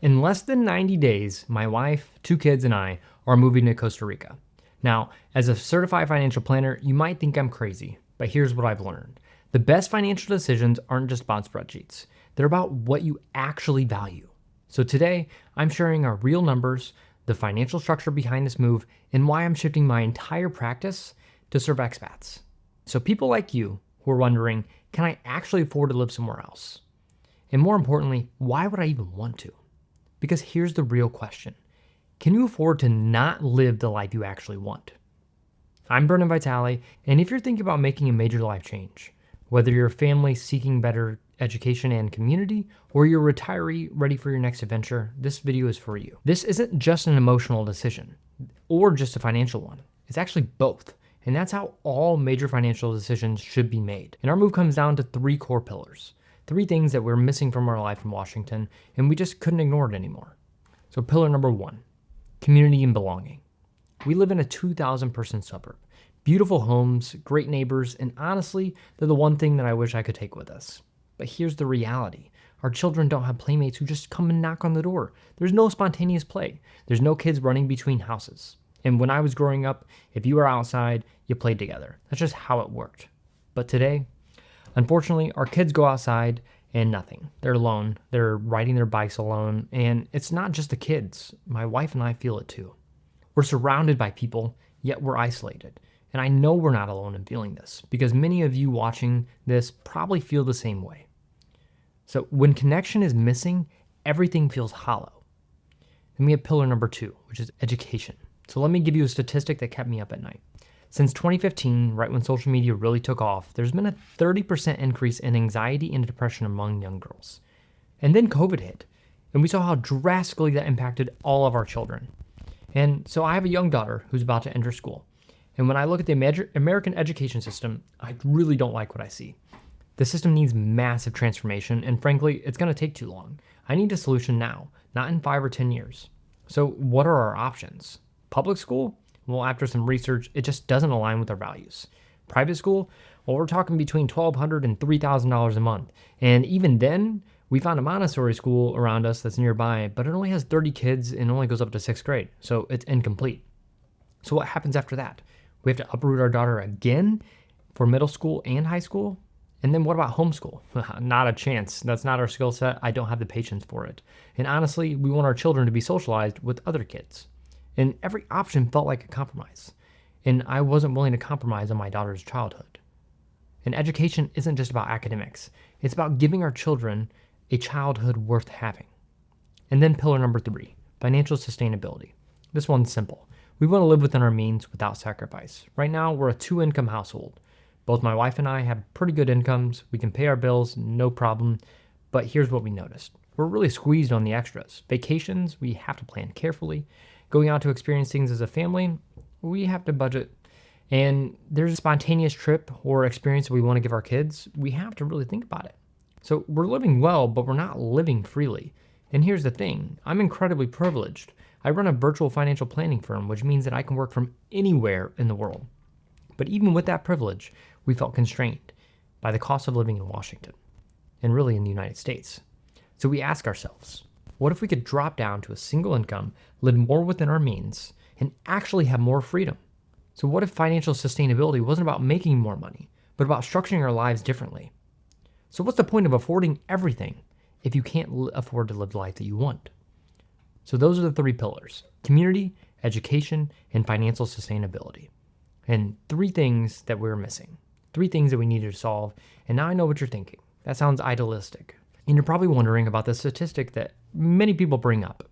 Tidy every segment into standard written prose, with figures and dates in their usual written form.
In less than 90 days, my wife, 2 kids, and I are moving to Costa Rica. Now, as a certified financial planner, you might think I'm crazy, but here's what I've learned. The best financial decisions aren't just about spreadsheets. They're about what you actually value. So today, I'm sharing our real numbers, the financial structure behind this move, and why I'm shifting my entire practice to serve expats. So people like you who are wondering, can I actually afford to live somewhere else? And more importantly, why would I even want to? Because here's the real question. Can you afford to not live the life you actually want? I'm Brennan Vitali, and if you're thinking about making a major life change, whether you're a family seeking better education and community, or you're a retiree ready for your next adventure, this video is for you. This isn't just an emotional decision, or just a financial one. It's actually both. And that's how all major financial decisions should be made. And our move comes down to 3 core pillars. 3 things that we're missing from our life in Washington, and we just couldn't ignore it anymore. So pillar number 1, community and belonging. We live in a 2,000 person suburb. Beautiful homes, great neighbors, and honestly, they're the one thing that I wish I could take with us. But here's the reality. Our children don't have playmates who just come and knock on the door. There's no spontaneous play. There's no kids running between houses. And when I was growing up, if you were outside, you played together. That's just how it worked. But today, unfortunately, our kids go outside and nothing. They're alone. They're riding their bikes alone. And it's not just the kids. My wife and I feel it too. We're surrounded by people, yet we're isolated. And I know we're not alone in feeling this because many of you watching this probably feel the same way. So when connection is missing, everything feels hollow. Then we have pillar number 2, which is education. So let me give you a statistic that kept me up at night. Since 2015, right when social media really took off, there's been a 30% increase in anxiety and depression among young girls. And then COVID hit, and we saw how drastically that impacted all of our children. And so I have a young daughter who's about to enter school. And when I look at the American education system, I really don't like what I see. The system needs massive transformation, and frankly, it's going to take too long. I need a solution now, not in 5 or 10 years. So what are our options? Public school? Well, after some research, it just doesn't align with our values. Private school? Well, we're talking between $1,200 and $3,000 a month. And even then, we found a Montessori school around us that's nearby, but it only has 30 kids and only goes up to 6th grade. So it's incomplete. So what happens after that? We have to uproot our daughter again for middle school and high school? And then what about homeschool? Not a chance. That's not our skill set. I don't have the patience for it. And honestly, we want our children to be socialized with other kids. And every option felt like a compromise. And I wasn't willing to compromise on my daughter's childhood. And education isn't just about academics. It's about giving our children a childhood worth having. And then pillar number 3, financial sustainability. This one's simple. We want to live within our means without sacrifice. Right now, we're a 2-income household. Both my wife and I have pretty good incomes. We can pay our bills, no problem. But here's what we noticed. We're really squeezed on the extras. Vacations, we have to plan carefully. Going out to experience things as a family, we have to budget. And there's a spontaneous trip or experience that we want to give our kids, we have to really think about it. So we're living well, but we're not living freely. And here's the thing, I'm incredibly privileged. I run a virtual financial planning firm, which means that I can work from anywhere in the world. But even with that privilege, we felt constrained by the cost of living in Washington, and really in the United States. So we ask ourselves, what if we could drop down to a single income, live more within our means, and actually have more freedom? So what if financial sustainability wasn't about making more money, but about structuring our lives differently? So what's the point of affording everything if you can't afford to live the life that you want? So those are the 3 pillars: community, education, and financial sustainability. And 3 things that we're missing, 3 things that we needed to solve. And now I know what you're thinking. That sounds idealistic. And you're probably wondering about the statistic that many people bring up,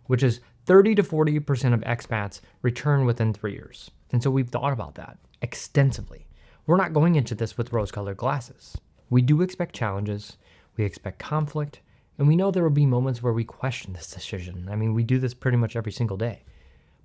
which is 30 to 40% of expats return within 3 years. And so we've thought about that extensively. We're not going into this with rose-colored glasses. We do expect challenges, we expect conflict, and we know there will be moments where we question this decision. I mean, we do this pretty much every single day.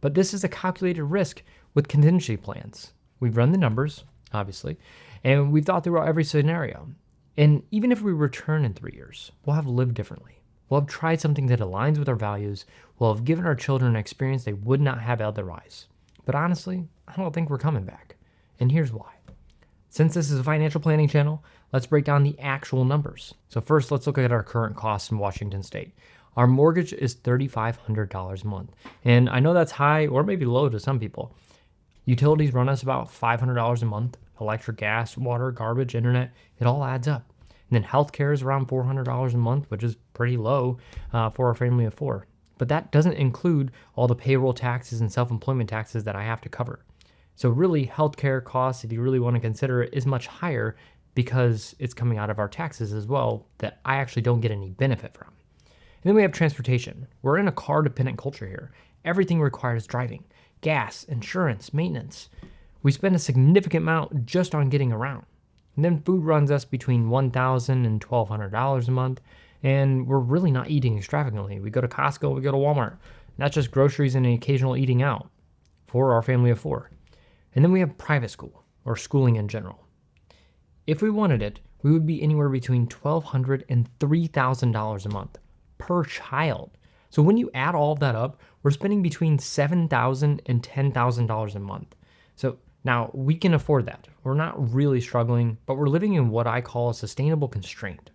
But this is a calculated risk with contingency plans. We've run the numbers, obviously, and we've thought through every scenario. And even if we return in 3 years, we'll have lived differently. We'll have tried something that aligns with our values. We'll have given our children an experience they would not have otherwise. But honestly, I don't think we're coming back. And here's why. Since this is a financial planning channel, let's break down the actual numbers. So first, let's look at our current costs in Washington State. Our mortgage is $3,500 a month. And I know that's high or maybe low to some people. Utilities run us about $500 a month. Electric, gas, water, garbage, internet, it all adds up. And then healthcare is around $400 a month, which is pretty low for a family of four. But that doesn't include all the payroll taxes and self-employment taxes that I have to cover. So really, healthcare costs, if you really want to consider it, is much higher because it's coming out of our taxes as well that I actually don't get any benefit from. And then we have transportation. We're in a car-dependent culture here. Everything requires driving, gas, insurance, maintenance. We spend a significant amount just on getting around. And then food runs us between $1,000 and $1,200 a month, and we're really not eating extravagantly. We go to Costco, we go to Walmart. Not just groceries and occasional eating out for our family of four. And then we have private school, or schooling in general. If we wanted it, we would be anywhere between $1,200 and $3,000 a month per child. So when you add all of that up, we're spending between $7,000 and $10,000 a month. So now we can afford that. We're not really struggling, but we're living in what I call a sustainable constraint.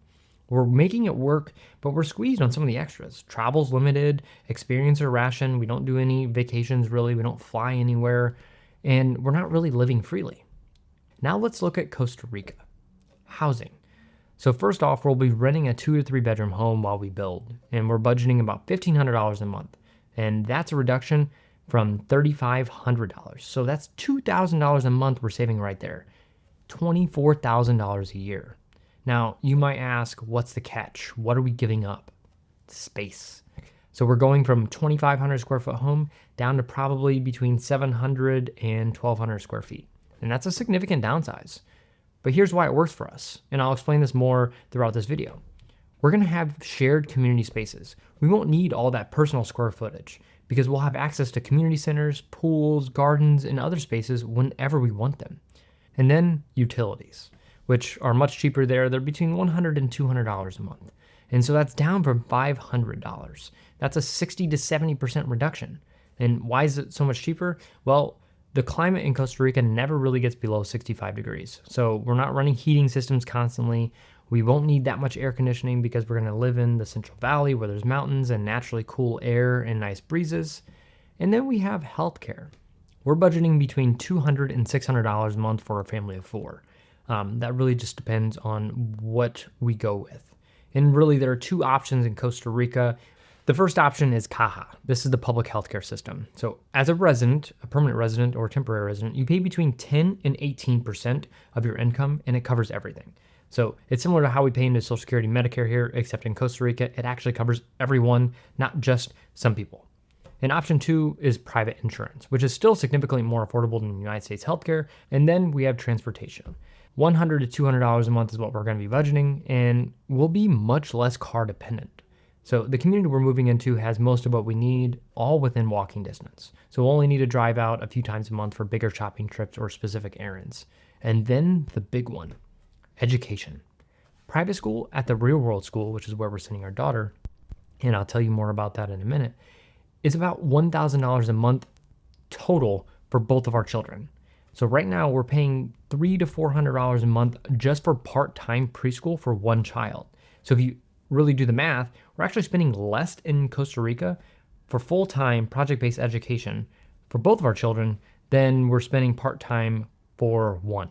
We're making it work, but we're squeezed on some of the extras. Travel's limited, experience are rationed. We don't do any vacations really. We don't fly anywhere, and we're not really living freely. Now let's look at Costa Rica. Housing. So first off, we'll be renting a 2 to 3 bedroom home while we build, and we're budgeting about $1,500 a month. And that's a reduction from $3,500. So that's $2,000 a month we're saving right there. $24,000 a year. Now, you might ask, what's the catch? What are we giving up? Space. So we're going from 2,500 square foot home down to probably between 700 and 1,200 square feet. And that's a significant downsize. But here's why it works for us. And I'll explain this more throughout this video. We're going to have shared community spaces. We won't need all that personal square footage because we'll have access to community centers, pools, gardens, and other spaces whenever we want them. And then utilities, which are much cheaper there. They're between $100 and $200 a month. And so that's down from $500. That's a 60 to 70% reduction. And why is it so much cheaper? Well, the climate in Costa Rica never really gets below 65 degrees. So we're not running heating systems constantly. We won't need that much air conditioning because we're going to live in the Central Valley where there's mountains and naturally cool air and nice breezes. And then we have healthcare. We're budgeting between $200 and $600 a month for a family of four. That really just depends on what we go with. And really, there are two options in Costa Rica. The first option is Caja. This is the public healthcare system. So as a resident, a permanent resident or temporary resident, you pay between 10 and 18% of your income, and it covers everything. So it's similar to how we pay into Social Security and Medicare here, except in Costa Rica, it actually covers everyone, not just some people. And option two is private insurance, which is still significantly more affordable than the United States healthcare. And then we have transportation. $100 to $200 a month is what we're going to be budgeting, and we'll be much less car dependent. So the community we're moving into has most of what we need, all within walking distance. So we'll only need to drive out a few times a month for bigger shopping trips or specific errands. And then the big one, education. Private school at the real world school, which is where we're sending our daughter, and I'll tell you more about that in a minute, is about $1,000 a month total for both of our children. So right now we're paying $300 to $400 a month just for part-time preschool for one child. So if you really do the math, we're actually spending less in Costa Rica for full-time project-based education for both of our children than we're spending part-time for one.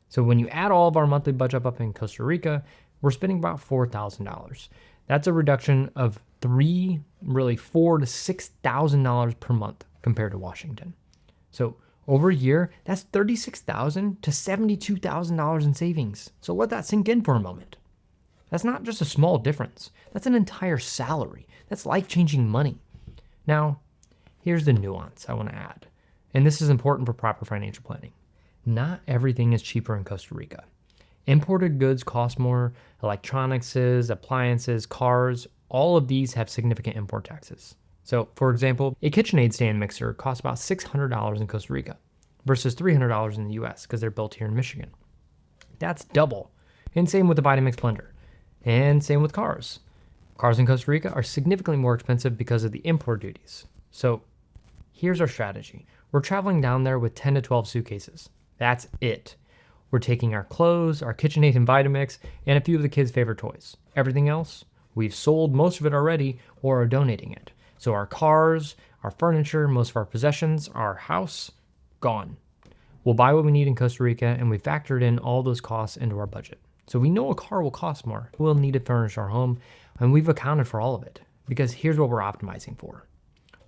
So when you add all of our monthly budget up in Costa Rica, we're spending about $4,000. That's a reduction of $4,000 to $6,000 per month compared to Washington. So over a year, that's $36,000 to $72,000 in savings. So let that sink in for a moment. That's not just a small difference. That's an entire salary. That's life-changing money. Now, here's the nuance I want to add, and this is important for proper financial planning. Not everything is cheaper in Costa Rica. Imported goods cost more, electronics, appliances, cars, all of these have significant import taxes. So, for example, a KitchenAid stand mixer costs about $600 in Costa Rica versus $300 in the US because they're built here in Michigan. That's double. And same with the Vitamix blender. And same with cars. Cars in Costa Rica are significantly more expensive because of the import duties. So here's our strategy. We're traveling down there with 10 to 12 suitcases. That's it. We're taking our clothes, our KitchenAid and Vitamix, and a few of the kids' favorite toys. Everything else, We've sold most of it already or are donating it. So our cars, our furniture, most of our possessions, our house, gone. We'll buy what we need in Costa Rica, and we factored in all those costs into our budget. So we know a car will cost more. We'll need to furnish our home, and we've accounted for all of it. Because here's what we're optimizing for.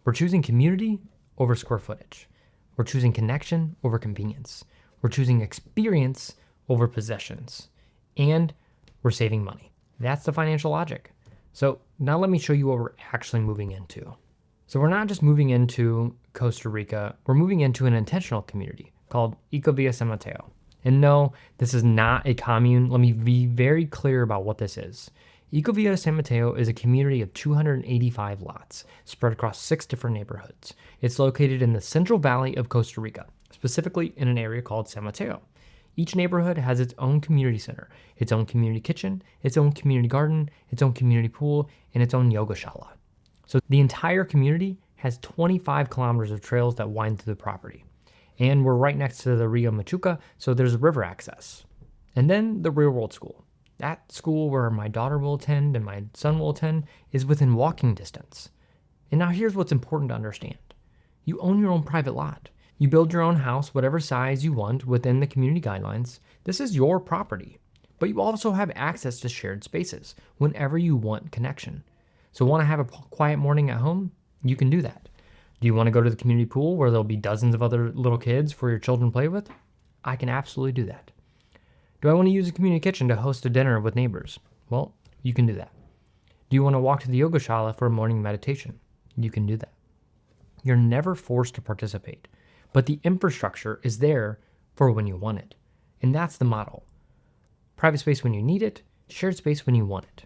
We're choosing community over square footage. We're choosing connection over convenience. We're choosing experience over possessions. And we're saving money. That's the financial logic. So now let me show you what we're actually moving into. So we're not just moving into Costa Rica, we're moving into an intentional community called Ecovilla San Mateo. And no, this is not a commune. Let me be very clear about what this is. Ecovilla San Mateo is a community of 285 lots spread across 6 different neighborhoods. It's located in the Central Valley of Costa Rica, specifically in an area called San Mateo. Each neighborhood has its own community center, its own community kitchen, its own community garden, its own community pool, and its own yoga shala. So the entire community has 25 kilometers of trails that wind through the property. And we're right next to the Rio Machuca, so there's river access. And then the real world school. That school where my daughter will attend and my son will attend is within walking distance. And now here's what's important to understand. You own your own private lot. You build your own house, whatever size you want within the community guidelines. This is your property. But you also have access to shared spaces whenever you want connection. So want to have a quiet morning at home? You can do that. Do you want to go to the community pool where there'll be dozens of other little kids for your children to play with? I can absolutely do that. Do I want to use a community kitchen to host a dinner with neighbors? Well, you can do that. Do you want to walk to the yoga shala for a morning meditation? You can do that. You're never forced to participate, but the infrastructure is there for when you want it. And that's the model. Private space when you need it, shared space when you want it.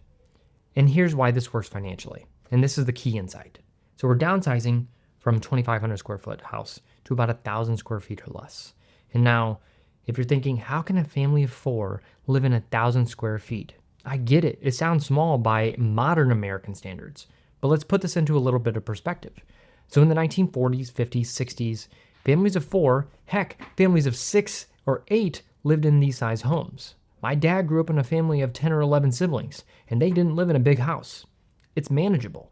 And here's why this works financially. And this is the key insight. So we're downsizing from 2,500 square foot house to about 1,000 square feet or less. And now, if you're thinking, how can a family of 4 live in 1,000 square feet? I get it. It sounds small by modern American standards. But let's put this into a little bit of perspective. So in the 1940s, 50s, 60s, families of 4, heck, families of 6 or 8 lived in these size homes. My dad grew up in a family of 10 or 11 siblings, and they didn't live in a big house. It's manageable.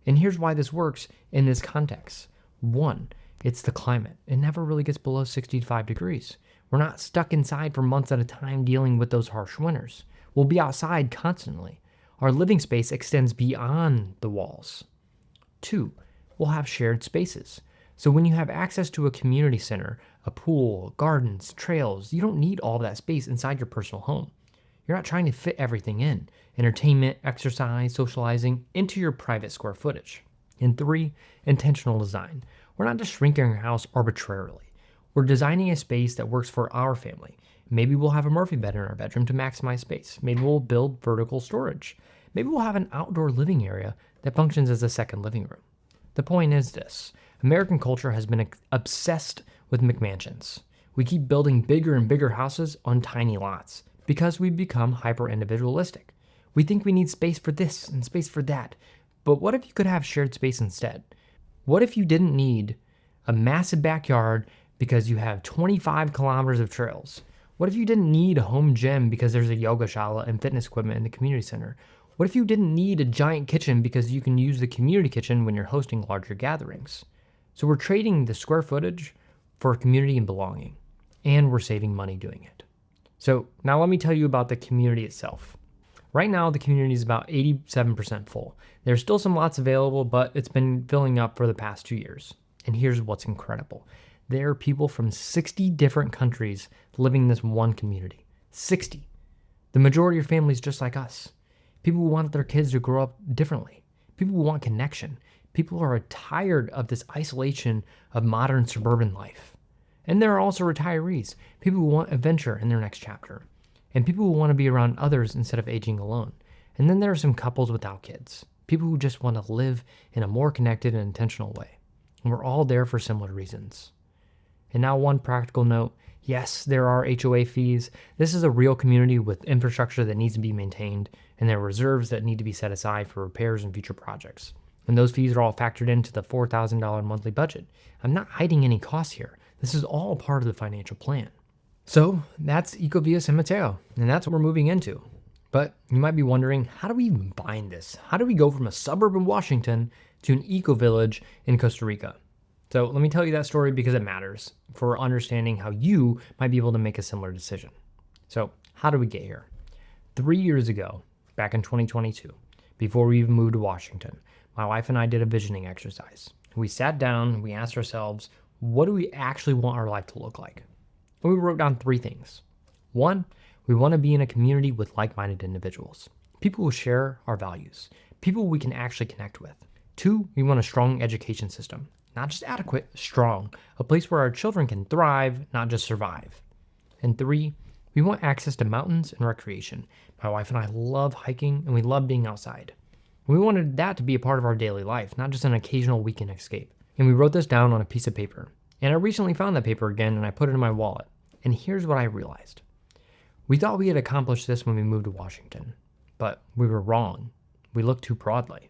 And here's why this works in this context. 1, it's the climate. It never really gets below 65 degrees. We're not stuck inside for months at a time dealing with those harsh winters. We'll be outside constantly. Our living space extends beyond the walls. 2, we'll have shared spaces. So when you have access to a community center, a pool, gardens, trails, you don't need all that space inside your personal home. You're not trying to fit everything in, entertainment, exercise, socializing, into your private square footage. And 3, intentional design. We're not just shrinking our house arbitrarily. We're designing a space that works for our family. Maybe we'll have a Murphy bed in our bedroom to maximize space. Maybe we'll build vertical storage. Maybe we'll have an outdoor living area that functions as a second living room. The point is this. American culture has been obsessed with McMansions. We keep building bigger and bigger houses on tiny lots because we've become hyper-individualistic. We think we need space for this and space for that. But what if you could have shared space instead? What if you didn't need a massive backyard because you have 25 kilometers of trails? What if you didn't need a home gym because there's a yoga shala and fitness equipment in the community center? What if you didn't need a giant kitchen because you can use the community kitchen when you're hosting larger gatherings? So we're trading the square footage for community and belonging, and we're saving money doing it. So now let me tell you about the community itself. Right now, the community is about 87% full. There's still some lots available, but it's been filling up for the past 2 years. And here's what's incredible. There are people from 60 different countries living in this one community. 60. The majority of families just like us. People who want their kids to grow up differently. People who want connection. People who are tired of this isolation of modern suburban life. And there are also retirees, people who want adventure in their next chapter, and people who want to be around others instead of aging alone. And then there are some couples without kids, people who just want to live in a more connected and intentional way. And we're all there for similar reasons. And now one practical note, yes, there are HOA fees. This is a real community with infrastructure that needs to be maintained, and there are reserves that need to be set aside for repairs and future projects. And those fees are all factored into the $4,000 monthly budget. I'm not hiding any costs here. This is all part of the financial plan. So that's Ecovilla San Mateo, and that's what we're moving into. But you might be wondering, how do we even find this? How do we go from a suburb in Washington to an eco-village in Costa Rica? So let me tell you that story because it matters for understanding how you might be able to make a similar decision. So how did we get here? 3 years ago, back in 2022, before we even moved to Washington, my wife and I did a visioning exercise. We sat down, we asked ourselves, what do we actually want our life to look like? And we wrote down 3 things. 1, we want to be in a community with like-minded individuals, people who share our values, people we can actually connect with. 2, we want a strong education system, not just adequate, strong, a place where our children can thrive, not just survive. And 3, we want access to mountains and recreation. My wife and I love hiking and we love being outside. We wanted that to be a part of our daily life, not just an occasional weekend escape. And we wrote this down on a piece of paper. And I recently found that paper again and I put it in my wallet. And here's what I realized. We thought we had accomplished this when we moved to Washington, but we were wrong. We looked too broadly.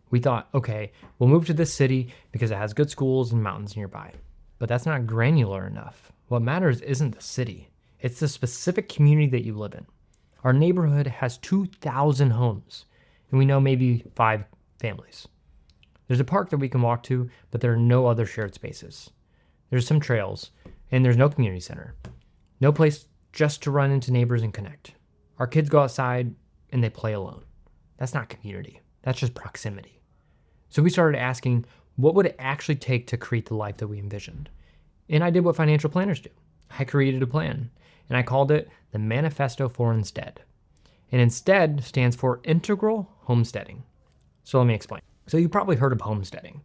We thought, okay, we'll move to this city because it has good schools and mountains nearby. But that's not granular enough. What matters isn't the city. It's the specific community that you live in. Our neighborhood has 2,000 homes, and we know maybe 5 families. There's a park that we can walk to, but there are no other shared spaces. There's some trails, and there's no community center. No place just to run into neighbors and connect. Our kids go outside and they play alone. That's not community. That's just proximity. So we started asking, what would it actually take to create the life that we envisioned? And I did what financial planners do. I created a plan, and I called it the Manifesto for Instead. And Instead stands for Integral Homesteading. So let me explain. So you've probably heard of homesteading.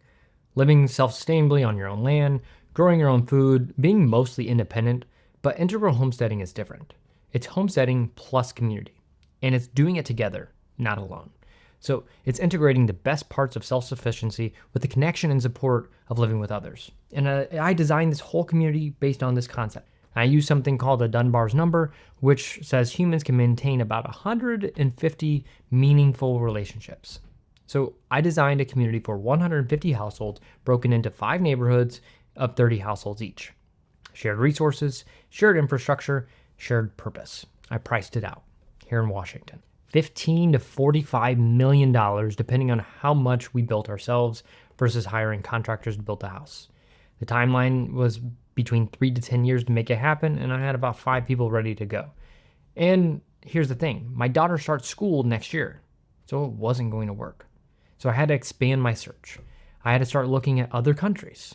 Living self-sustainably on your own land, growing your own food, being mostly independent, but integral homesteading is different. It's homesteading plus community, and it's doing it together, not alone. So it's integrating the best parts of self-sufficiency with the connection and support of living with others. And I designed this whole community based on this concept. I use something called a Dunbar's number, which says humans can maintain about 150 meaningful relationships. So I designed a community for 150 households broken into 5 neighborhoods of 30 households each. Shared resources, shared infrastructure, shared purpose. I priced it out here in Washington. $15 to $45 million, depending on how much we built ourselves versus hiring contractors to build the house. The timeline was between 3 to 10 years to make it happen, and I had about 5 people ready to go. And here's the thing, my daughter starts school next year, so it wasn't going to work. So I had to expand my search. I had to start looking at other countries.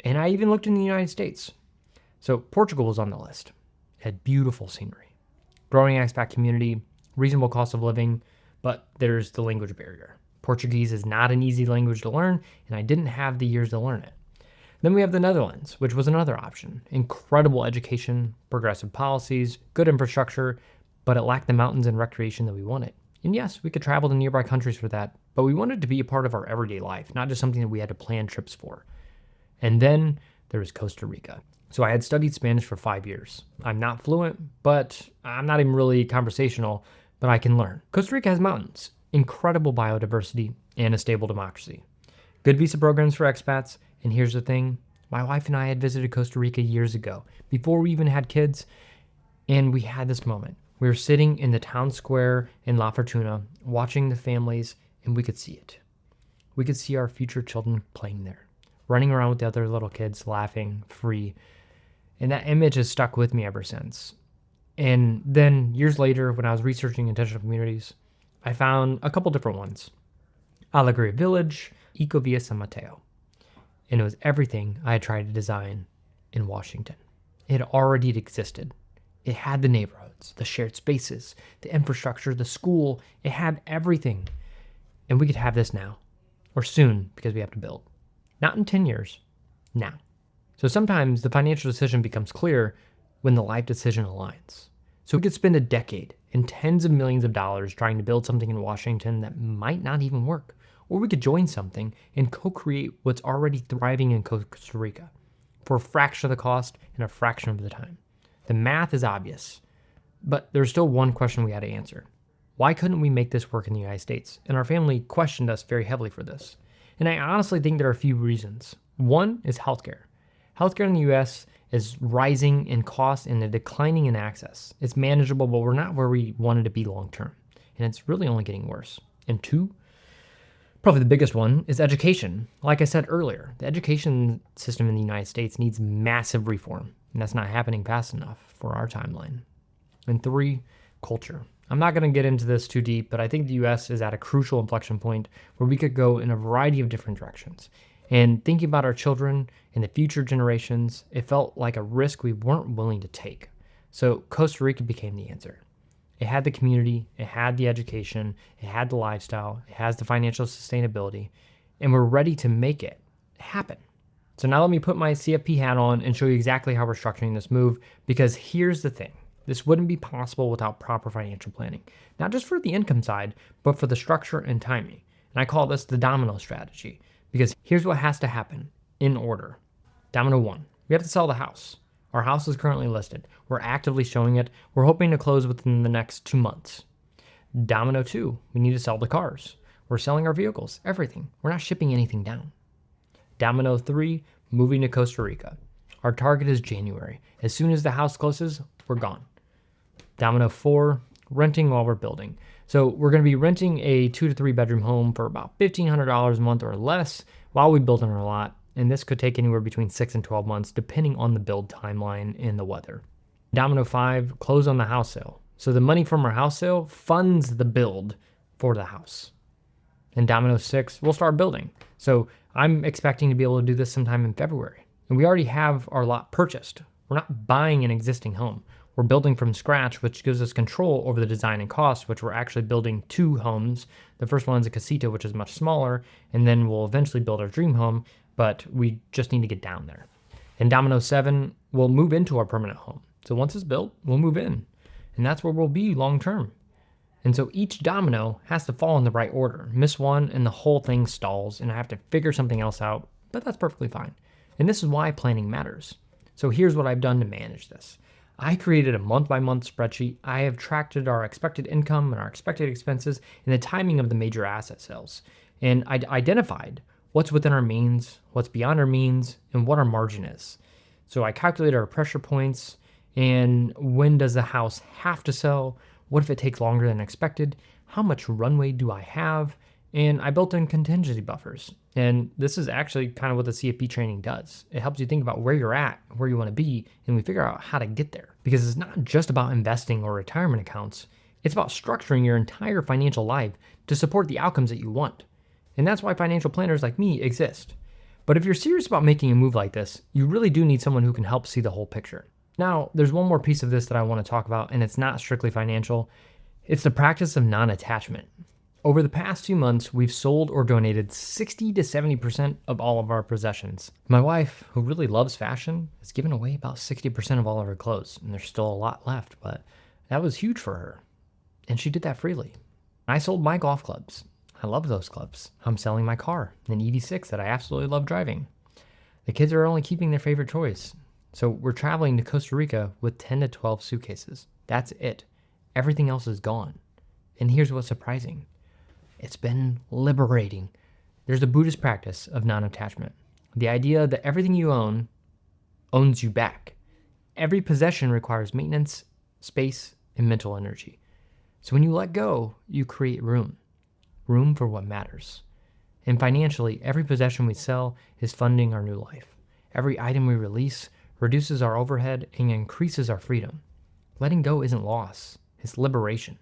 And I even looked in the United States. So Portugal was on the list. It had beautiful scenery, growing expat community, reasonable cost of living, but there's the language barrier. Portuguese is not an easy language to learn, and I didn't have the years to learn it. Then we have the Netherlands, which was another option. Incredible education, progressive policies, good infrastructure, but it lacked the mountains and recreation that we wanted. And yes, we could travel to nearby countries for that, but we wanted to be a part of our everyday life, not just something that we had to plan trips for. And then there was Costa Rica. So I had studied Spanish for 5 years. I'm not fluent, but I'm not even really conversational, but I can learn. Costa Rica has mountains, incredible biodiversity, and a stable democracy. Good visa programs for expats, and here's the thing, my wife and I had visited Costa Rica years ago, before we even had kids, and we had this moment. We were sitting in the town square in La Fortuna, watching the families, and we could see it. We could see our future children playing there, running around with the other little kids, laughing, free. And that image has stuck with me ever since. And then years later, when I was researching intentional communities, I found a couple different ones. Alegria Village, Ecovilla San Mateo. And it was everything I had tried to design in Washington. It already existed. It had the neighborhoods, the shared spaces, the infrastructure, the school. It had everything. And we could have this now, or soon, because we have to build. Not in 10 years, now. So sometimes the financial decision becomes clear when the life decision aligns. So we could spend a decade and tens of millions of dollars trying to build something in Washington that might not even work. Or we could join something and co-create what's already thriving in Costa Rica for a fraction of the cost and a fraction of the time. The math is obvious, but there's still one question we had to answer. Why couldn't we make this work in the United States? And our family questioned us very heavily for this. And I honestly think there are a few reasons. One is healthcare. Healthcare in the US is rising in cost and declining in access. It's manageable, but we're not where we wanted to be long term. And it's really only getting worse. And two, probably the biggest one, is education. Like I said earlier, the education system in the United States needs massive reform, and that's not happening fast enough for our timeline. And three, culture. I'm not going to get into this too deep, but I think the US is at a crucial inflection point where we could go in a variety of different directions. And thinking about our children and the future generations, it felt like a risk we weren't willing to take. So Costa Rica became the answer. It had the community, it had the education, it had the lifestyle, it has the financial sustainability, and we're ready to make it happen. So now let me put my CFP hat on and show you exactly how we're structuring this move, because here's the thing. This wouldn't be possible without proper financial planning, not just for the income side, but for the structure and timing. And I call this the domino strategy, because here's what has to happen in order. Domino 1, we have to sell the house. Our house is currently listed. We're actively showing it. We're hoping to close within the next 2 months. Domino 2, we need to sell the cars. We're selling our vehicles, everything. We're not shipping anything down. Domino 3, moving to Costa Rica. Our target is January. As soon as the house closes, we're gone. Domino 4, renting while we're building. So we're going to be renting a 2 to 3 bedroom home for about $1,500 a month or less while we build on our lot. And this could take anywhere between 6 and 12 months, depending on the build timeline and the weather. Domino 5, close on the house sale. So the money from our house sale funds the build for the house. And Domino 6, we'll start building. So I'm expecting to be able to do this sometime in February. And we already have our lot purchased. We're not buying an existing home. We're building from scratch, which gives us control over the design and cost, which we're actually building 2 homes. The first one is a casita, which is much smaller, and then we'll eventually build our dream home, but we just need to get down there. And Domino 7, we'll move into our permanent home. So once it's built, we'll move in, and that's where we'll be long term. And so each domino has to fall in the right order. Miss one and the whole thing stalls, and I have to figure something else out, but that's perfectly fine. And this is why planning matters. So here's what I've done to manage this. I created a month-by-month spreadsheet. I have tracked our expected income and our expected expenses and the timing of the major asset sales. And I identified what's within our means, what's beyond our means, and what our margin is. So I calculated our pressure points and when does the house have to sell? What if it takes longer than expected? How much runway do I have? And I built in contingency buffers. And this is actually kind of what the CFP training does. It helps you think about where you're at, where you want to be, and we figure out how to get there. Because it's not just about investing or retirement accounts. It's about structuring your entire financial life to support the outcomes that you want. And that's why financial planners like me exist. But if you're serious about making a move like this, you really do need someone who can help see the whole picture. Now, there's one more piece of this that I want to talk about, and it's not strictly financial. It's the practice of non-attachment. Over the past 2 months, we've sold or donated 60 to 70% of all of our possessions. My wife, who really loves fashion, has given away about 60% of all of her clothes, and there's still a lot left, but that was huge for her. And she did that freely. I sold my golf clubs. I love those clubs. I'm selling my car, an EV6 that I absolutely love driving. The kids are only keeping their favorite toys. So we're traveling to Costa Rica with 10 to 12 suitcases. That's it. Everything else is gone. And here's what's surprising. It's been liberating. There's a Buddhist practice of non-attachment. The idea that everything you own owns you back. Every possession requires maintenance, space, and mental energy. So when you let go, you create room. Room for what matters. And financially, every possession we sell is funding our new life. Every item we release reduces our overhead and increases our freedom. Letting go isn't loss, it's liberation.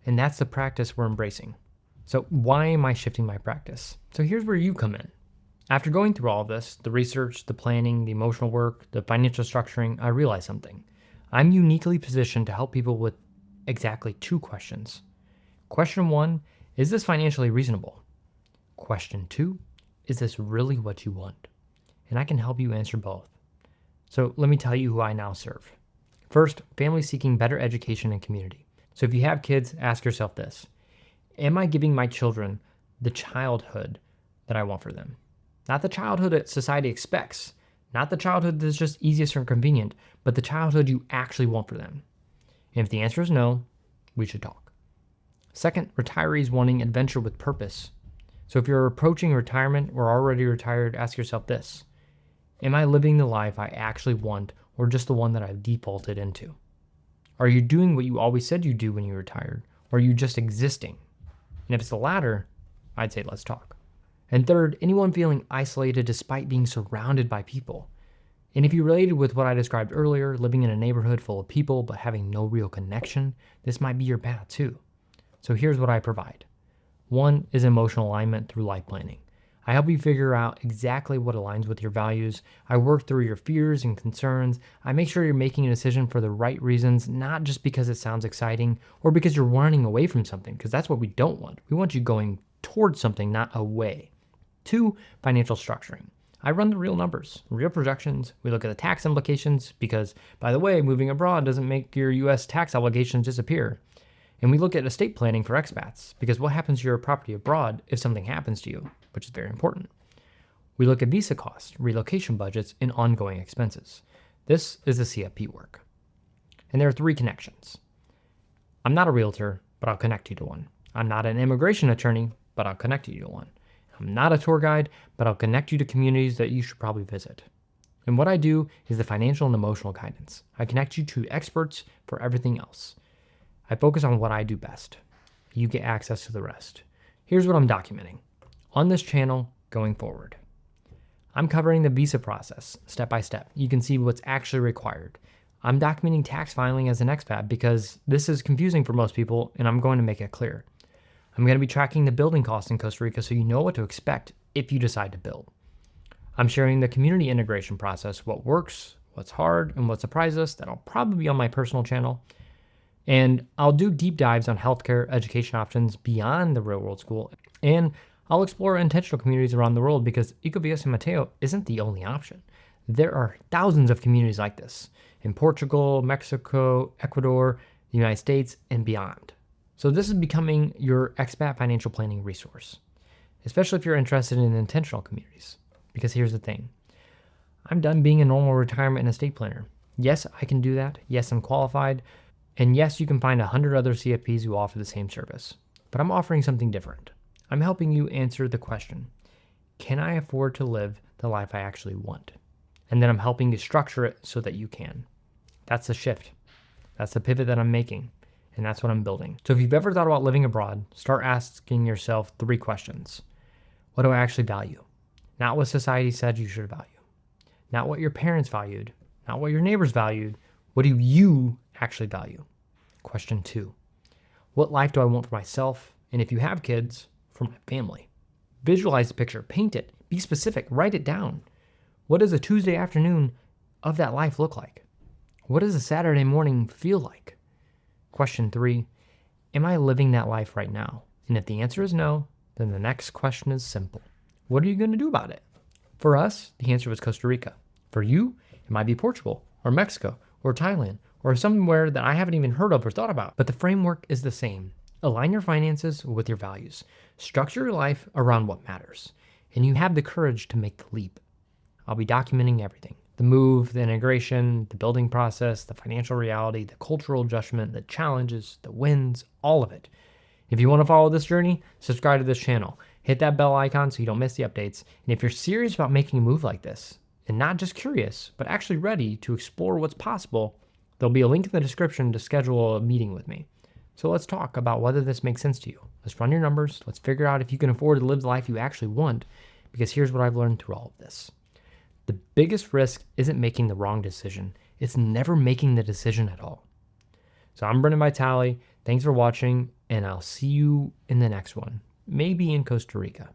And that's the practice we're embracing. So why am I shifting my practice? So here's where you come in. After going through all of this, the research, the planning, the emotional work, the financial structuring, I realized something. I'm uniquely positioned to help people with exactly 2 questions. Question 1, is this financially reasonable? Question 2, is this really what you want? And I can help you answer both. So let me tell you who I now serve. First, families seeking better education and community. So if you have kids, ask yourself this. Am I giving my children the childhood that I want for them? Not the childhood that society expects, not the childhood that's just easiest or convenient, but the childhood you actually want for them. And if the answer is no, we should talk. Second, retirees wanting adventure with purpose. So if you're approaching retirement or already retired, ask yourself this. Am I living the life I actually want or just the one that I've defaulted into? Are you doing what you always said you'd do when you retired? Or are you just existing? And if it's the latter, I'd say let's talk. And third, anyone feeling isolated despite being surrounded by people. And if you related with what I described earlier, living in a neighborhood full of people but having no real connection, this might be your path too. So here's what I provide. One is emotional alignment through life planning. I help you figure out exactly what aligns with your values. I work through your fears and concerns. I make sure you're making a decision for the right reasons, not just because it sounds exciting or because you're running away from something, because that's what we don't want. We want you going towards something, not away. 2, financial structuring. I run the real numbers, real projections. We look at the tax implications because, by the way, moving abroad doesn't make your U.S. tax obligations disappear. And we look at estate planning for expats because what happens to your property abroad if something happens to you, which is very important. We look at visa costs, relocation budgets, and ongoing expenses. This is the CFP work. And there are 3 connections. I'm not a realtor, but I'll connect you to one. I'm not an immigration attorney, but I'll connect you to one. I'm not a tour guide, but I'll connect you to communities that you should probably visit. And what I do is the financial and emotional guidance. I connect you to experts for everything else. I focus on what I do best. You get access to the rest. Here's what I'm documenting. On this channel, going forward, I'm covering the visa process step by step. You can see what's actually required. I'm documenting tax filing as an expat because this is confusing for most people, and I'm going to make it clear. I'm going to be tracking the building costs in Costa Rica so you know what to expect if you decide to build. I'm sharing the community integration process, what works, what's hard, and what surprised us. That'll probably be on my personal channel. And I'll do deep dives on healthcare education options beyond the real world school. And I'll explore intentional communities around the world because Ecovilla San Mateo isn't the only option. There are thousands of communities like this in Portugal, Mexico, Ecuador, the United States, and beyond. So this is becoming your expat financial planning resource, especially if you're interested in intentional communities. Because here's the thing. I'm done being a normal retirement and estate planner. Yes, I can do that. Yes, I'm qualified. And yes, you can find 100 other CFPs who offer the same service. But I'm offering something different. I'm helping you answer the question, can I afford to live the life I actually want? And then I'm helping you structure it so that you can. That's the shift. That's the pivot that I'm making. And that's what I'm building. So if you've ever thought about living abroad, start asking yourself 3 questions. What do I actually value? Not what society said you should value. Not what your parents valued. Not what your neighbors valued. What do you actually value? Question 2. What life do I want for myself? And if you have kids, for my family. Visualize the picture, paint it, be specific, write it down. What does a Tuesday afternoon of that life look like? What does a Saturday morning feel like? Question 3, am I living that life right now? And if the answer is no, then the next question is simple. What are you going to do about it? For us, the answer was Costa Rica. For you, it might be Portugal or Mexico or Thailand or somewhere that I haven't even heard of or thought about. But the framework is the same. Align your finances with your values. Structure your life around what matters. And you have the courage to make the leap. I'll be documenting everything. The move, the integration, the building process, the financial reality, the cultural adjustment, the challenges, the wins, all of it. If you want to follow this journey, subscribe to this channel. Hit that bell icon so you don't miss the updates. And if you're serious about making a move like this, and not just curious, but actually ready to explore what's possible, there'll be a link in the description to schedule a meeting with me. So let's talk about whether this makes sense to you. Let's run your numbers. Let's figure out if you can afford to live the life you actually want, because here's what I've learned through all of this. The biggest risk isn't making the wrong decision. It's never making the decision at all. So I'm Brennan Vitali. Thanks for watching, and I'll see you in the next one, maybe in Costa Rica.